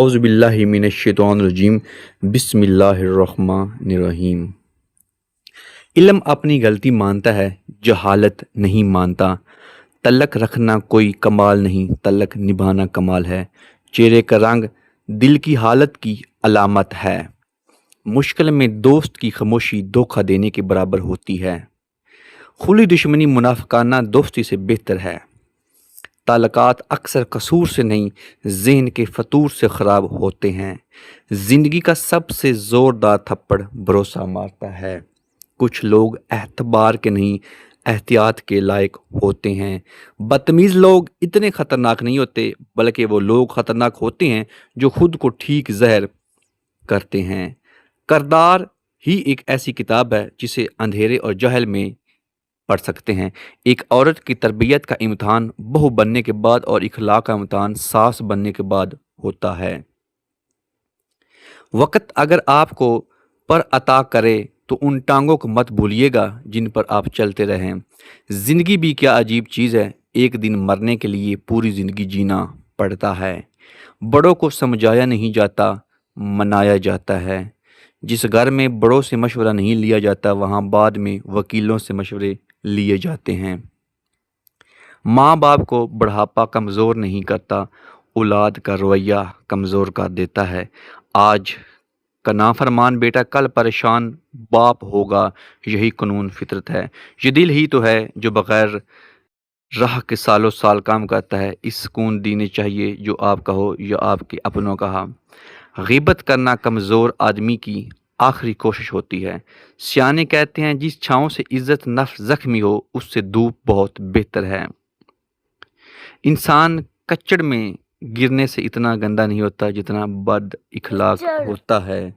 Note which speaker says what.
Speaker 1: اعوذ باللہ من الشیطان الرجیم بسم اللہ الرحمن الرحیم۔ علم اپنی غلطی مانتا ہے، جہالت نہیں مانتا۔ تلق رکھنا کوئی کمال نہیں، تلق نبھانا کمال ہے۔ چہرے کا رنگ دل کی حالت کی علامت ہے۔ مشکل میں دوست کی خاموشی دھوکہ دینے کے برابر ہوتی ہے۔ کھلی دشمنی منافقانہ دوستی سے بہتر ہے۔ تعلقات اکثر قصور سے نہیں، ذہن کے فطور سے خراب ہوتے ہیں۔ زندگی کا سب سے زوردار تھپڑ بھروسہ مارتا ہے۔ کچھ لوگ اعتبار کے نہیں، احتیاط کے لائق ہوتے ہیں۔ بدتمیز لوگ اتنے خطرناک نہیں ہوتے، بلکہ وہ لوگ خطرناک ہوتے ہیں جو خود کو ٹھیک ظاہر کرتے ہیں۔ کردار ہی ایک ایسی کتاب ہے جسے اندھیرے اور جہل میں پڑھ سکتے ہیں۔ ایک عورت کی تربیت کا امتحان بہو بننے کے بعد اور اخلاق کا امتحان ساس بننے کے بعد ہوتا ہے۔ وقت اگر آپ کو پر عطا کرے تو ان ٹانگوں کو مت بھولیے گا جن پر آپ چلتے رہیں۔ زندگی بھی کیا عجیب چیز ہے، ایک دن مرنے کے لیے پوری زندگی جینا پڑتا ہے۔ بڑوں کو سمجھایا نہیں جاتا، منایا جاتا ہے۔ جس گھر میں بڑوں سے مشورہ نہیں لیا جاتا، وہاں بعد میں وکیلوں سے مشورے لیے جاتے ہیں۔ ماں باپ کو بڑھاپا کمزور نہیں کرتا، اولاد کا رویہ کمزور کر دیتا ہے۔ آج کا نافرمان بیٹا کل پریشان باپ ہوگا، یہی قانون فطرت ہے۔ یہ دل ہی تو ہے جو بغیر راہ کے سالوں سال کام کرتا ہے۔ اس سکون دینے چاہیے جو آپ کا ہو یا آپ کے اپنوں کا ہو۔ غیبت کرنا کمزور آدمی کی آخری کوشش ہوتی ہے۔ سیانے کہتے ہیں جس چھاؤں سے عزت نفس زخمی ہو اس سے دھوپ بہت بہتر ہے۔ انسان کچڑ میں گرنے سے اتنا گندا نہیں ہوتا جتنا بد اخلاق ہوتا ہے۔